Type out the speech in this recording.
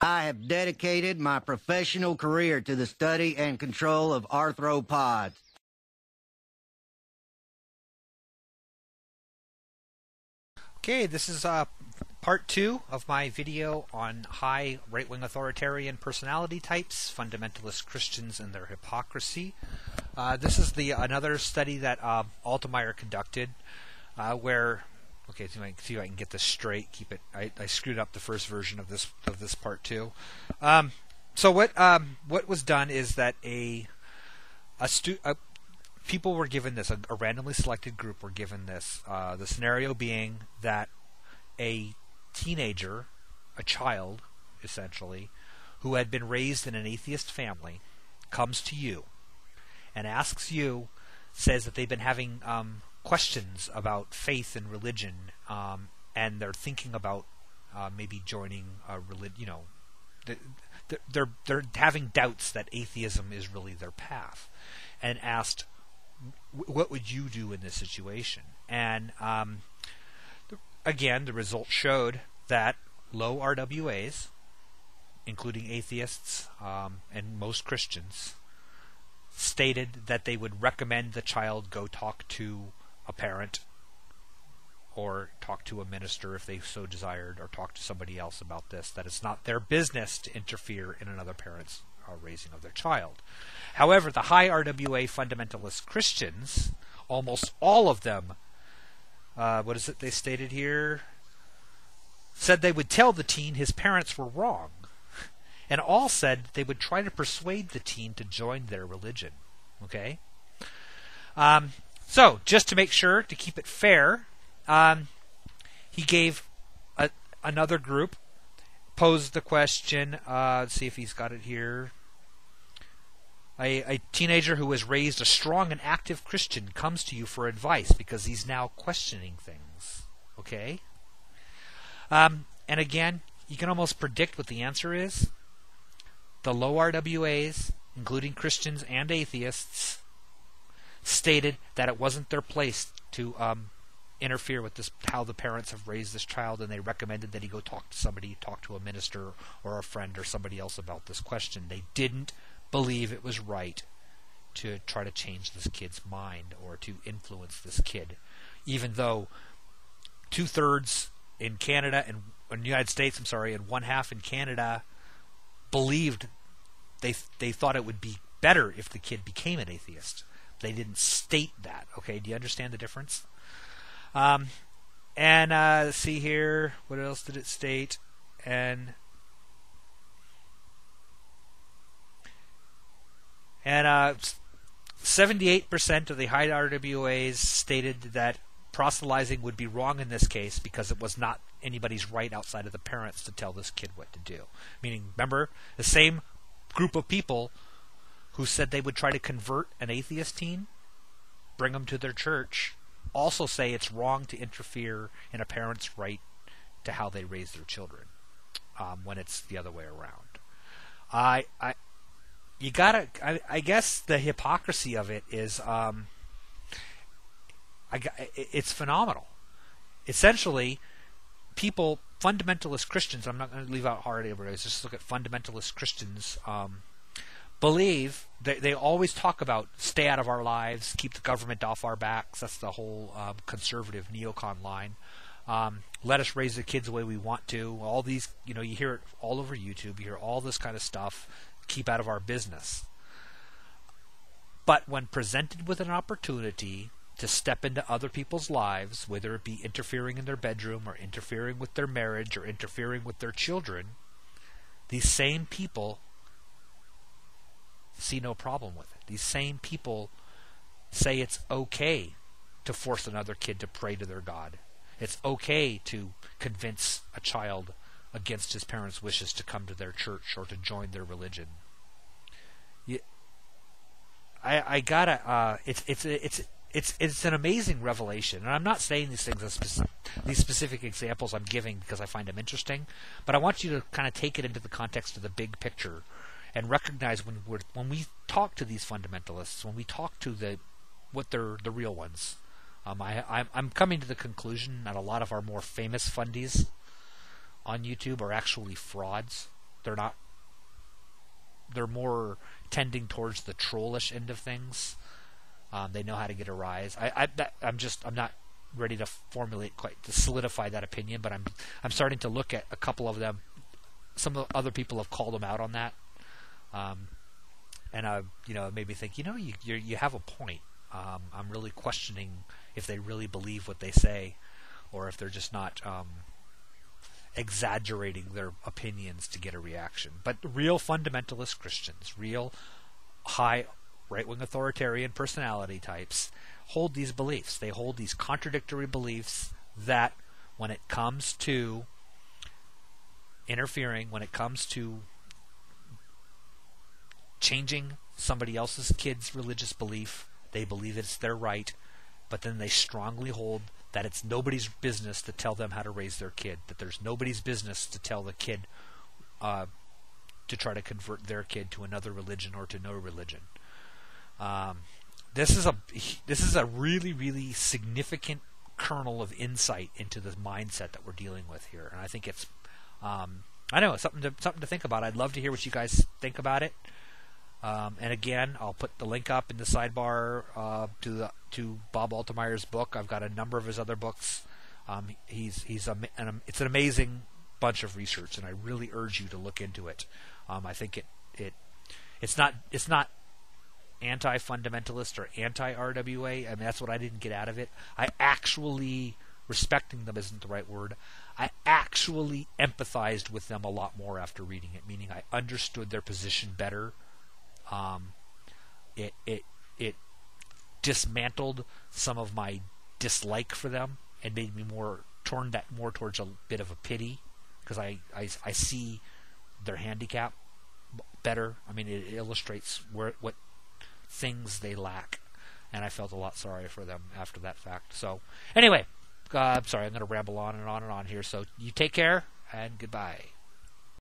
I have dedicated my professional career to the study and control of arthropods. Okay, this is part 2 of my video on high right-wing authoritarian personality types, fundamentalist Christians and their hypocrisy. This is another study that Altemeyer conducted, where, okay, see if I can get this straight. Keep it. I screwed up the first version of this part 2. So what was done is that people were given this, a randomly selected group were given this, the scenario being that a teenager, a child, essentially, who had been raised in an atheist family, comes to you and asks you, says that they've been having questions about faith and religion, and they're thinking about maybe joining a religion, they're having doubts that atheism is really their path, and asked, what would you do in this situation? And again, the results showed that low RWAs, including atheists and most Christians, stated that they would recommend the child go talk to a parent or talk to a minister if they so desired, or talk to somebody else about this, that it's not their business to interfere in another parent's raising of their child. However, the high RWA fundamentalist Christians, almost all of them, what is it they stated here? Said they would tell the teen his parents were wrong. And all said they would try to persuade the teen to join their religion. Okay? So, just to make sure, to keep it fair, he gave another group, posed the question, let's see if he's got it here. A teenager who has raised a strong and active Christian comes to you for advice because he's now questioning things. Okay? And again, you can almost predict what the answer is. The low RWAs, including Christians and atheists, stated that it wasn't their place to interfere with this, how the parents have raised this child, and they recommended that he go talk to somebody, talk to a minister or a friend or somebody else about this question. They didn't believe it was right to try to change this kid's mind or to influence this kid, even though 2/3 in Canada and in the United States, and 1/2 in Canada believed, they thought it would be better if the kid became an atheist. They didn't state that. Okay, do you understand the difference? Let's see here, what else did it state? And 78% of the high RWAs stated that proselytizing would be wrong in this case because it was not anybody's right outside of the parents to tell this kid what to do. Meaning, remember, the same group of people who said they would try to convert an atheist teen, bring them to their church, also say it's wrong to interfere in a parent's right to how they raise their children, when it's the other way around. I guess the hypocrisy of it is, it's phenomenal. Essentially, people, fundamentalist Christians, I'm not going to leave out hard areas, just look at fundamentalist Christians, believe, they always talk about stay out of our lives, keep the government off our backs. That's the whole conservative neocon line. Let us raise the kids the way we want to. All these, you hear it all over YouTube. You hear all this kind of stuff. Keep out of our business. But when presented with an opportunity to step into other people's lives, whether it be interfering in their bedroom or interfering with their marriage or interfering with their children, these same people see no problem with it. These same people say it's okay to force another kid to pray to their God. It's okay to convince a child against his parents' wishes to come to their church or to join their religion. It's an amazing revelation, and I'm not saying these things, these specific examples I'm giving because I find them interesting, but I want you to kind of take it into the context of the big picture and recognize when we talk to these fundamentalists, when we talk to the real ones. I'm coming to the conclusion that a lot of our more famous fundies on YouTube are actually frauds. they're more tending towards the trollish end of things. They know how to get a rise. I'm not ready to solidify that opinion, but I'm starting to look at a couple of them. Some of the other people have called them out on that, and it made me think. You have a point. I'm really questioning if they really believe what they say, or if they're just not exaggerating their opinions to get a reaction. But real fundamentalist Christians, real high right-wing authoritarian personality types, hold these beliefs. They hold these contradictory beliefs that when it comes to interfering, when it comes to changing somebody else's kid's religious belief, they believe it's their right, but then they strongly hold that it's nobody's business to tell them how to raise their kid, that there's nobody's business to tell the kid to try to convert their kid to another religion or to no religion. This is a really, really significant kernel of insight into the mindset that we're dealing with here, and I think it's it's something to think about. I'd love to hear what you guys think about it. And again, I'll put the link up in the sidebar to Bob Altemeyer's book. I've got a number of his other books. It's an amazing bunch of research, and I really urge you to look into it. I think it's not anti-fundamentalist or anti-RWA. I mean, that's what I didn't get out of it. I actually, respecting them isn't the right word, I actually empathized with them a lot more after reading it, meaning I understood their position better. It dismantled some of my dislike for them and made me turn that more towards a bit of a pity, because I see their handicap better. I mean, it illustrates what things they lack, and I felt a lot sorry for them after that fact. So anyway, I'm sorry, I'm going to ramble on and on and on here. So you take care, and goodbye.